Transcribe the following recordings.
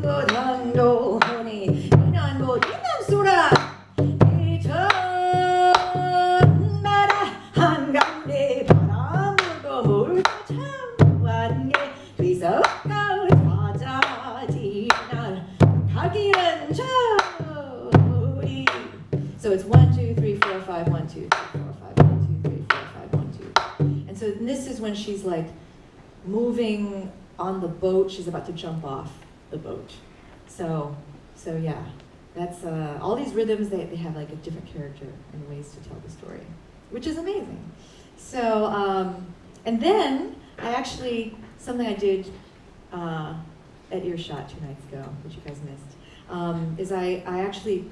당도 허니 그냥 뭐 있는 소라 이전마다 한가운데 바람으로 몰고 참고한 게 비석가을 찾아지 날 가기는 저리. So it's 1, 2, 3, 4, 5, 1, 2, 3, 4, 5, 1, 2, 3, 4, 5, 1, 2. And so this is when she's like moving on the boat. She's about to jump off the boat. So yeah, that's all these rhythms. They have like a different character and ways to tell the story, which is amazing. So and then I actually something I did at Earshot 2 nights ago, which you guys missed, is I actually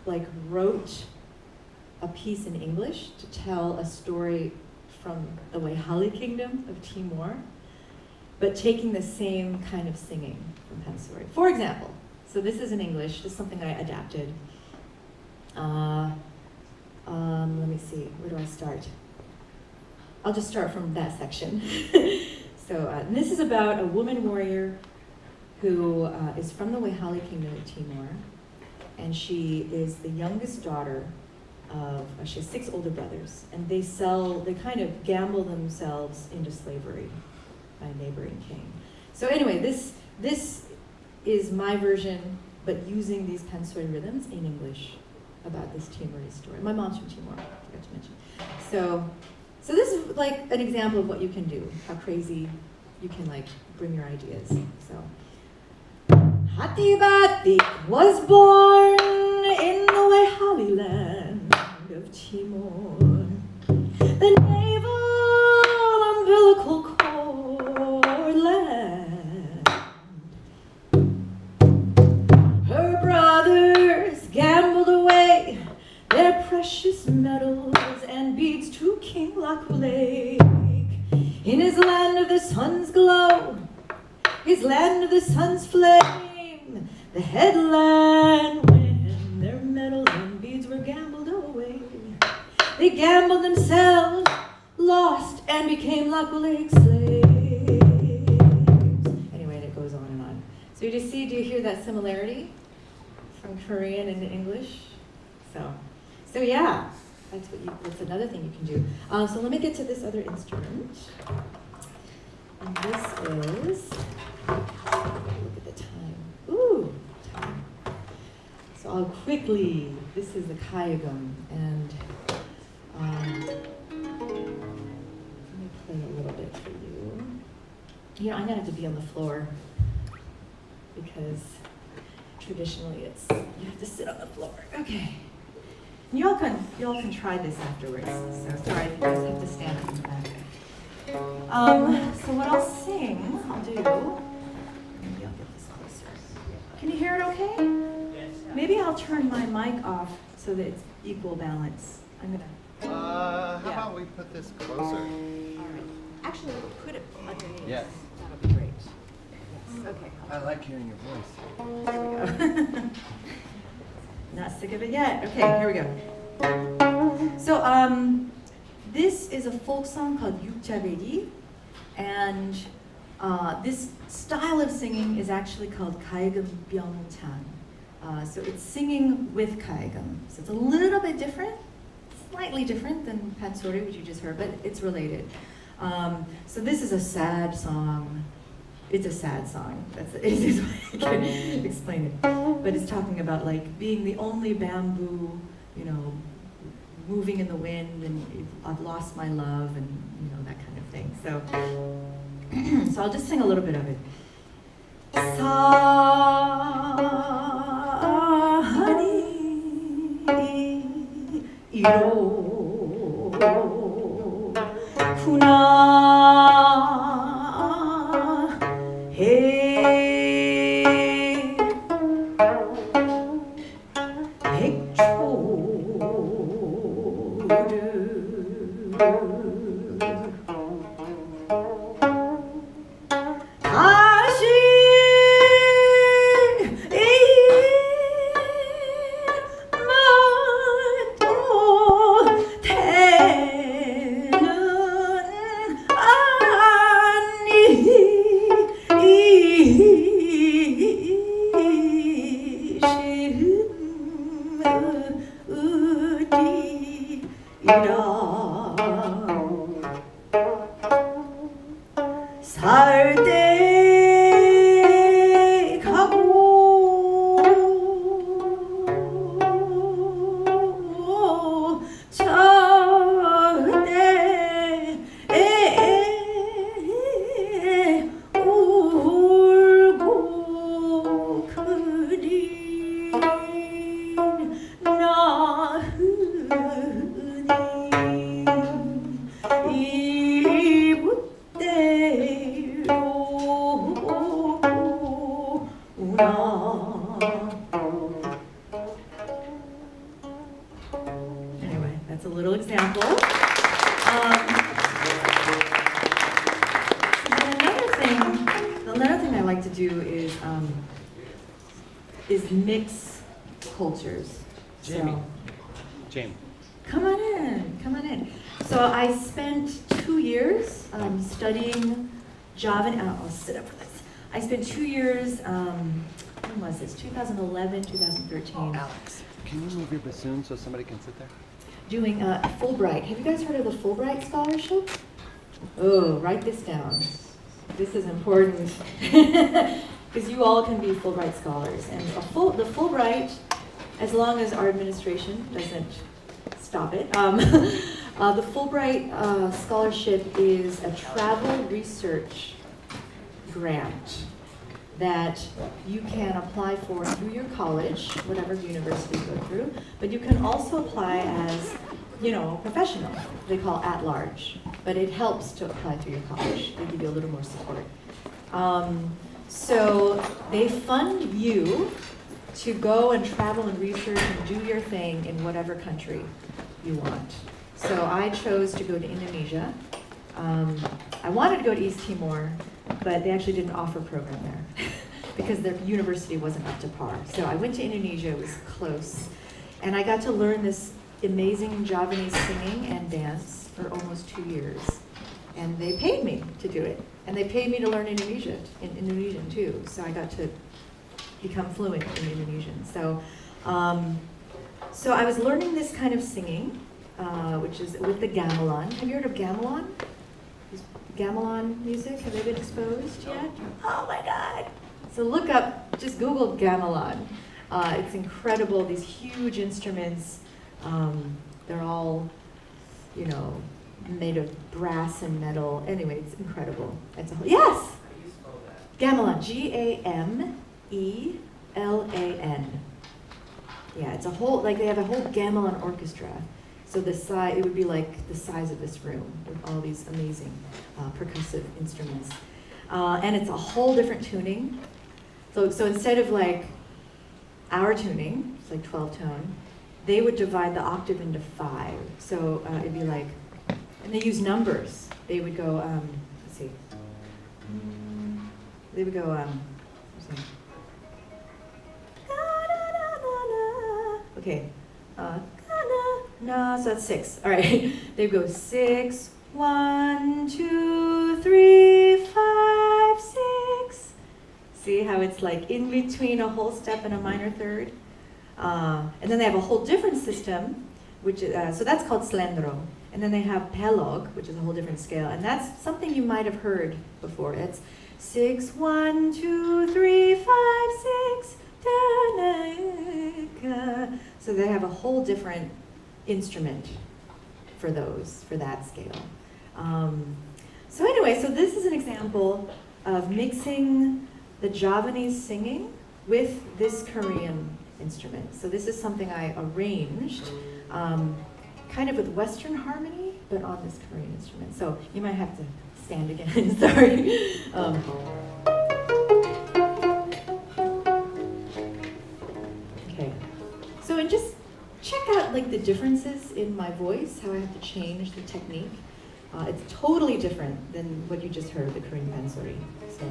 like wrote a piece in English to tell a story from the Wehali Kingdom of Timor, but taking the same kind of singing from Pansori. For example, so this is in English, this is something I adapted. Let me see, where do I start? I'll just start from that section. So this is about a woman warrior who is from the Wehali Kingdom of Timor, and she is the youngest daughter of, she has 6 older brothers, and they kind of gamble themselves into slavery by a neighboring king. So anyway, this is my version, but using these Pansori rhythms in English about this Timorese story. My mom's from Timor, I forgot to mention. So this is like an example of what you can do, how crazy you can like bring your ideas. So, Hatibati was born in the Wehali land of Timor, the naval umbilical cord land. Her brothers gambled away their precious metals and beads to King Lakulake in his land of the sun's glow, his land of the sun's flame, the headland when their metals and beads were gambled away. They gambled themselves, lost, and became Lakulake's slaves. Anyway, and it goes on and on. So do you hear that similarity from Korean into English? So yeah, that's another thing you can do. So let me get to this other instrument. And this is, look at the time. Ooh, time. So I'll quickly, this is the kayagum, and let me play a little bit for you. You know, I'm gonna have to be on the floor because traditionally you have to sit on the floor. Okay. Y'all can try this afterwards. So sorry if you guys have to stand up in the back. So what I'll sing, I'll do, maybe I'll get this closer. Can you hear it okay? Yes. Maybe I'll turn my mic off so that it's equal balance. I'm gonna. How about we put this closer? All right. Actually, we'll put it underneath. Yes. That'll be great. Yes. Okay. I like hearing your voice. There we go. Not sick of it yet. Okay, here we go. So this is a folk song called Yukjabedi, and this style of singing is actually called Kaegum Byongchan. So it's singing with Kaegum. So it's a little bit different, slightly different than Pansori, which you just heard, but it's related. So this is a sad song. It's a sad song. That's the easiest way I can explain it. But it's talking about like being the only bamboo, you know, moving in the wind, and I've lost my love, and you know, that kind of thing. So, so I'll just sing a little bit of it. Sahani iro kuna. 살 때 가고 절대 울고 그린 나흔이 이붓대로 Anyway, that's a little example. Another thing I like to do is mix cultures. Jamie. So, Jamie. come on in. So I spent 2 years studying Javanese. I'll sit up for this. I spent 2 years. When was this? 2011, 2013. Alex, can you move your bassoon so somebody can sit there? Doing Fulbright. Have you guys heard of the Fulbright scholarship? Oh, write this down. This is important because you all can be Fulbright scholars. And the Fulbright, as long as our administration doesn't stop it, the Fulbright scholarship is a travel research grant that you can apply for through your college, whatever university you go through, but you can also apply as, professional. They call at-large, but it helps to apply through your college. They give you a little more support. So they fund you to go and travel and research and do your thing in whatever country you want. So I chose to go to Indonesia. I wanted to go to East Timor, but they actually didn't offer a program there because their university wasn't up to par. So I went to Indonesia, it was close, and I got to learn this amazing Javanese singing and dance for almost 2 years. And they paid me to do it. And they paid me to learn Indonesian too. So I got to become fluent in Indonesian. So I was learning this kind of singing, which is with the gamelan. Have you heard of gamelan? Gamelan music, have they been exposed yet? Oh my God. So look up, just Google gamelan. It's incredible, these huge instruments. They're all, made of brass and metal. Anyway, it's incredible. It's yes! Gamelan, G-A-M-E-L-A-N. Yeah, it's a whole, they have a whole gamelan orchestra. So it would be like the size of this room with all these amazing percussive instruments. And it's a whole different tuning. So instead of our tuning, it's 12 tone, they would divide the octave into 5. So it'd be and they use numbers. They would go, let's see. They would go, let's see. Okay. No, so that's 6. All right. They go 6, 1, 2, 3, 5, 6. See how it's in between a whole step and a minor third? And then they have a whole different system, which is, so that's called slendro. And then they have pelog, which is a whole different scale. And that's something you might have heard before. It's 6, 1, 2, 3, 5, 6. So they have a whole different instrument for that scale. So anyway, so this is an example of mixing the Javanese singing with this Korean instrument. So this is something I arranged, kind of with Western harmony, but on this Korean instrument. So you might have to stand again, sorry. Okay, so and just check out the differences in my voice, how I have to change the technique. It's totally different than what you just heard, the Korean pansori. So.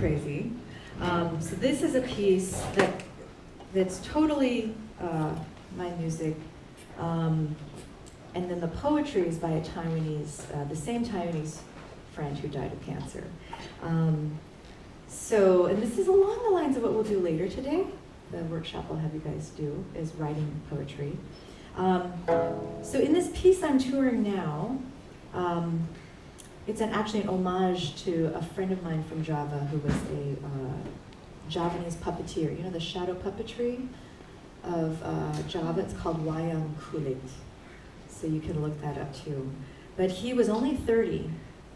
crazy. So this is a piece that's totally my music. And then the poetry is by a Taiwanese, the same Taiwanese friend who died of cancer. And this is along the lines of what we'll do later today. The workshop I'll have you guys do is writing poetry. So in this piece I'm touring now, it's actually an homage to a friend of mine from Java who was a Javanese puppeteer. You know the shadow puppetry of Java? It's called wayang kulit. So you can look that up too. But he was only 30,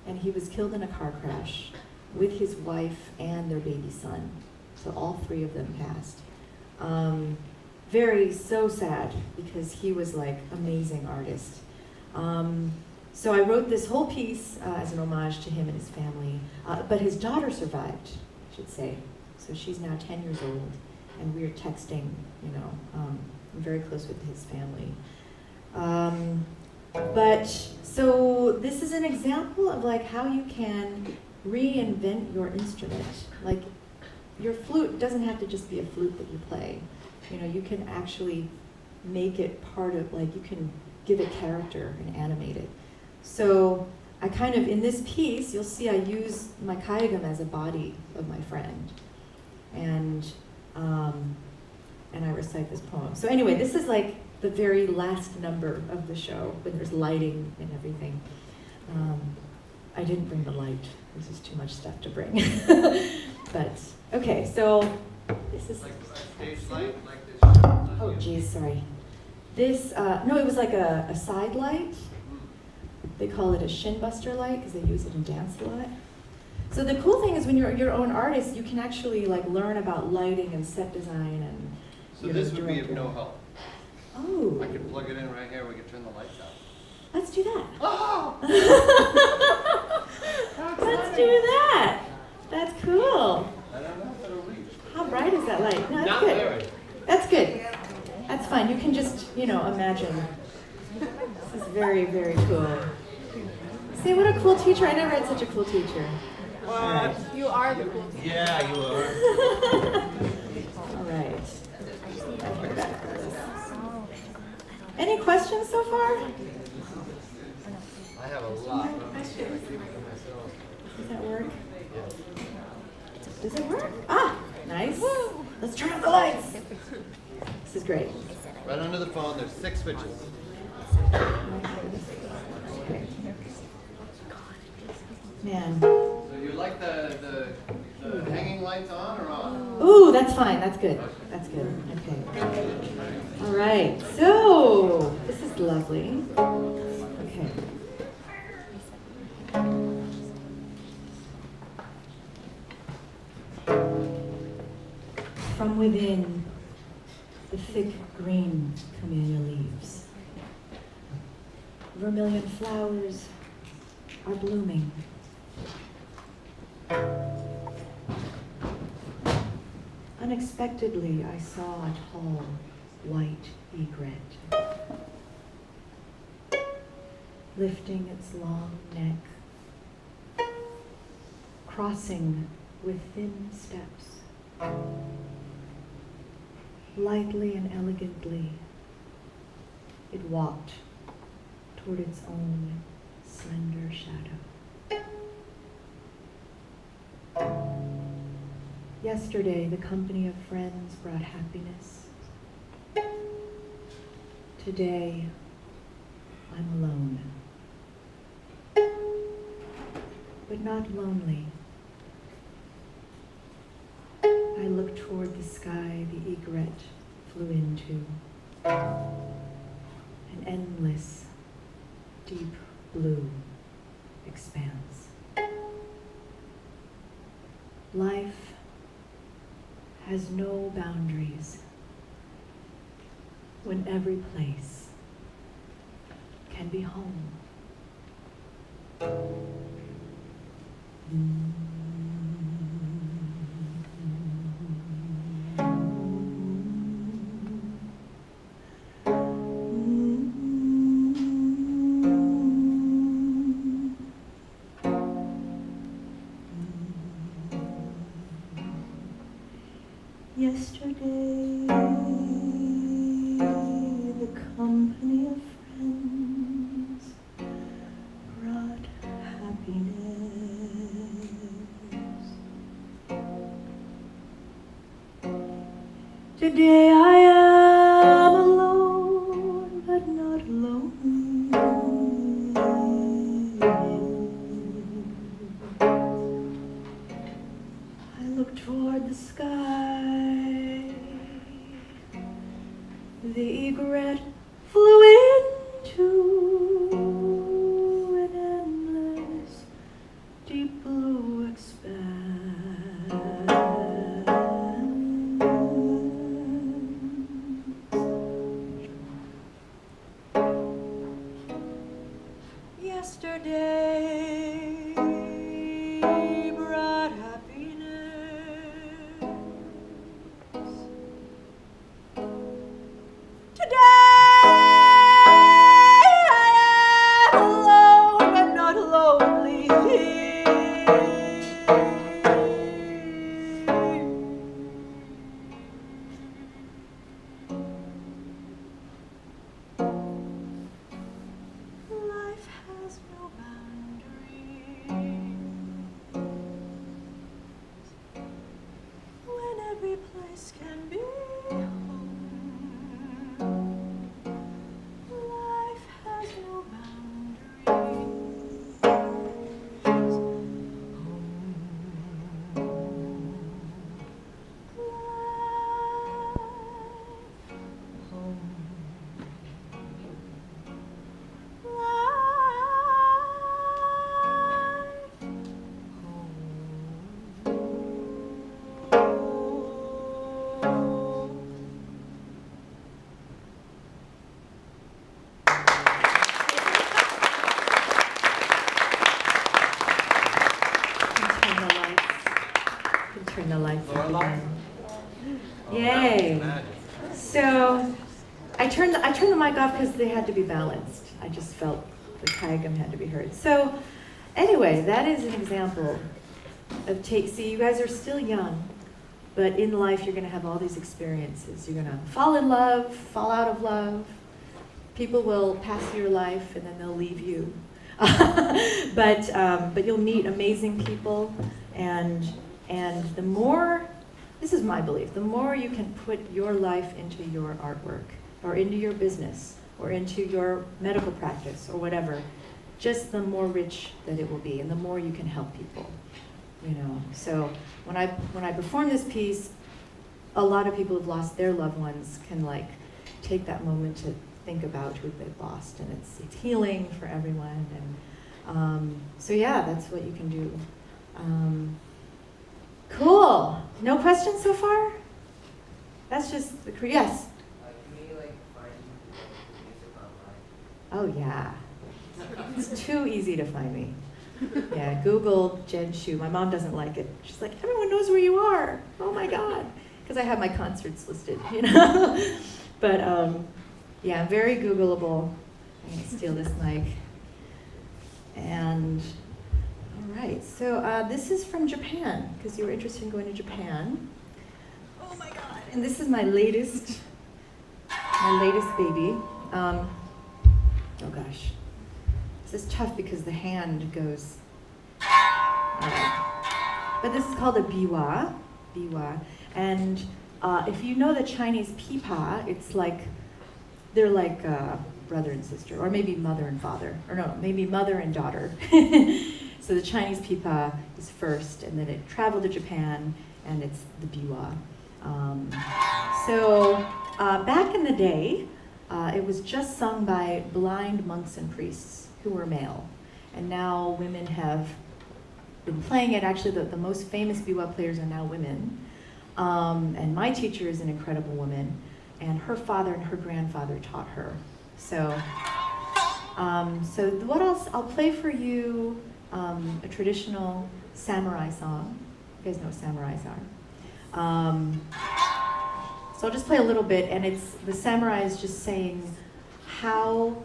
and he was killed in a car crash with his wife and their baby son. So all three of them passed. So sad, because he was like amazing artist. So I wrote this whole piece as an homage to him and his family, but his daughter survived, I should say. So she's now 10 years old, and we're texting, you know, I'm very close with his family. So this is an example of like how you can reinvent your instrument. Like your flute doesn't have to just be a flute that you play. You know, you can actually make it part of, like, you can give it character and animate it. So I kind of, in this piece, you'll see I use my kayagam as a body of my friend. And I recite this poem. So anyway, this is like the very last number of the show, when there's lighting and everything. I didn't bring the light. This is too much stuff to bring. But, okay, so this is... Like a stage light, like this. Oh, geez, sorry. This, no, it was like a side light. They call it a shin buster light because they use it in dance a lot. So the cool thing is when you're your own artist, you can actually like learn about lighting and set design and. So this would be of no help. Oh. I could plug it in right here. We could turn the lights out. Let's do that. Oh! Let's do that. That's cool. I don't know if it'll reach. How bright is that light? No, that's Not good. very. That's good. That's fine. You can just, you know, imagine. This is very, very cool. See, what a cool teacher. I never had such a cool teacher. What? Right. You are the cool teacher. Yeah, you are. All right. I'll get back to this. Any questions so far? I have a lot. Does that work? Does it work? Ah, nice. Let's turn on the lights. This is great. Right under the phone, there's 6 switches. Okay. Man. So you like the hanging lights on or off? Ooh, that's fine. That's good. That's good. Okay. All right. So this is lovely. Okay. From within the thick green camellia leaves, vermilion flowers are blooming. Unexpectedly, I saw a tall, white egret lifting its long neck, crossing with thin steps, lightly and elegantly. It walked toward its own slender shadow. Yesterday, the company of friends brought happiness. Today, I'm alone. But not lonely. I look toward the sky the egret flew into. An endless, deep blue expanse. Life has no boundaries when every place can be home. Yesterday, the company of friends brought happiness. Today I am alone, but not lonely. I look toward the sky. The egret flew into an endless, deep blue expanse. Yesterday brought happiness. Today I am alone but not lonely. Life has no boundaries when every place can be home. Life has no boundaries. Home. Turn the lights Laura on Lock? again. Oh, Yay. that was magic. So I turned the mic off because they had to be balanced. I just felt the kayagam had to be heard. So anyway, that is an example of see, you guys are still young, but in life you're going to have all these experiences. You're going to fall in love, fall out of love. People will pass through your life and then they'll leave you. But you'll meet amazing people, and the more, this is my belief, the more you can put your life into your artwork, or into your business, or into your medical practice, or whatever, just the more rich that it will be, and the more you can help people. You know, so when I perform this piece, a lot of people who've lost their loved ones can like take that moment to think about who they've lost, and it's healing for everyone. And so yeah, that's what you can do. Cool. No questions so far? That's just the yes. Can we like find music Oh online? yeah. It's too easy to find me. Yeah, Google Jen Shyu. My mom doesn't like it. She's like, everyone knows where you are. Oh my God. Because I have my concerts listed, you know. But yeah, very Googleable. I'm gonna steal this mic. And all right, so this is from Japan, because you were interested in going to Japan. Oh my God. And this is my latest baby. Oh gosh. This is tough because the hand goes. But this is called a biwa. And if you know the Chinese pipa, it's like, they're like brother and sister, or maybe mother and father, or no, maybe mother and daughter. So the Chinese pipa is first, and then it traveled to Japan, and it's the biwa. Back in the day, it was just sung by blind monks and priests who were male. And now women have been playing it. Actually, the most famous biwa players are now women. And my teacher is an incredible woman, and her father and her grandfather taught her. So what else? I'll play for you a traditional samurai song. You guys know what samurais are. So I'll just play a little bit, and it's the samurai is just saying how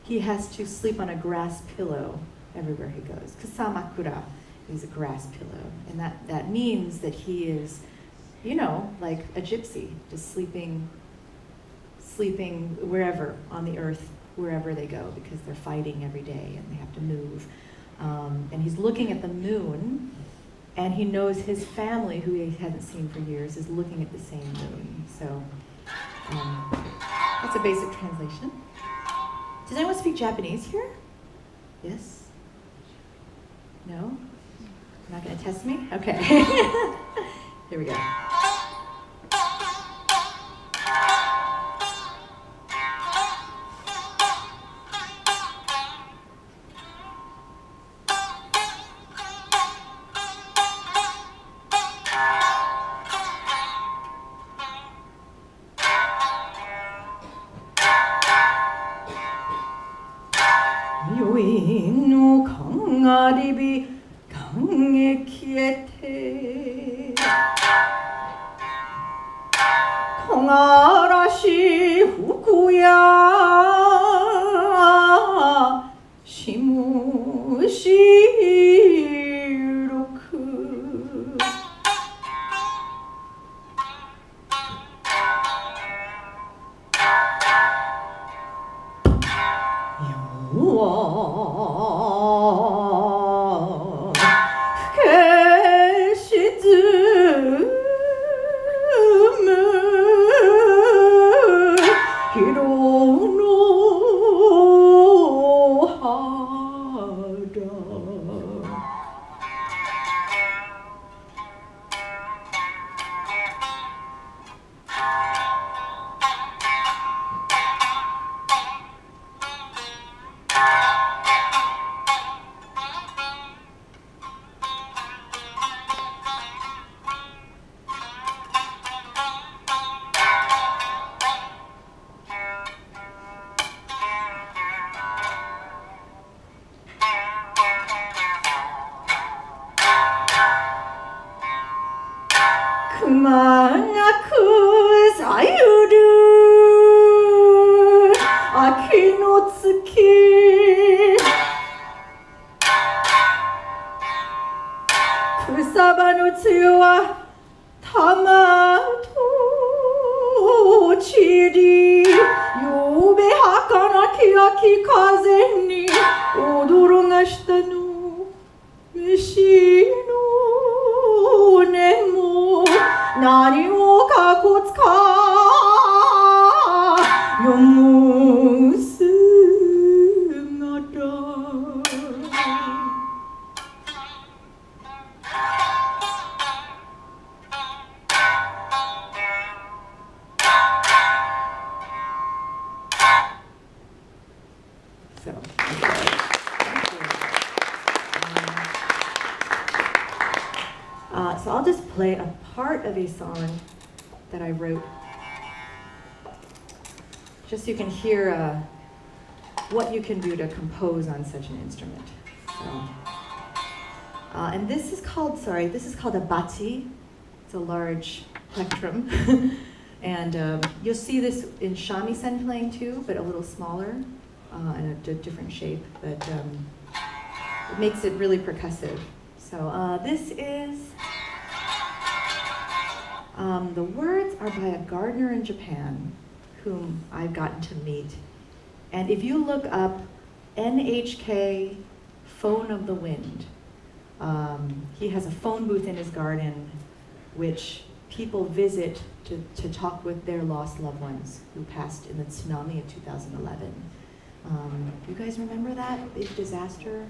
he has to sleep on a grass pillow everywhere he goes. Kasamakura is a grass pillow, and that means that he is you know, like a gypsy, just sleeping wherever on the earth, wherever they go, because they're fighting every day and they have to move. And he's looking at the moon, and he knows his family, who he hasn't seen for years, is looking at the same moon. So that's a basic translation. Does anyone speak Japanese here? Yes? No? Not going to test me? Okay. Here we go. 요인노 강아리비 강에 키에테 강아라시 후쿠야 시무시로크 요원 계시즈무 히로노하다 그만아 그 사유를 아키노츠키 그 사바노츠와 타마토 치리 요베 하카나 키아키 카제니 오도로가 시타노 시노 네모 나니오 가고츠카 요무스마다 So, thank you. So I'll just play a part of a song that I wrote, just so you can hear what you can do to compose on such an instrument. So, and this is called a bati. It's a large plectrum. And you'll see this in shamisen playing too, but a little smaller and a different shape. But it makes it really percussive. So this is, the words are by a gardener in Japan, whom I've gotten to meet. And if you look up NHK Phone of the Wind, he has a phone booth in his garden, which people visit to talk with their lost loved ones who passed in the tsunami of 2011. You guys remember that big disaster?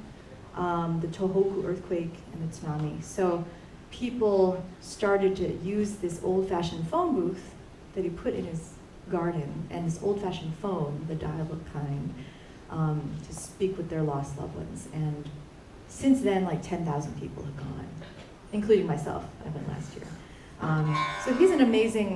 The Tohoku earthquake and the tsunami. So people started to use this old-fashioned phone booth that he put in his garden, and this old-fashioned phone, the dial-up kind, to speak with their lost loved ones. And since then, like 10,000 people have gone, including myself. I went last year. So he's an amazing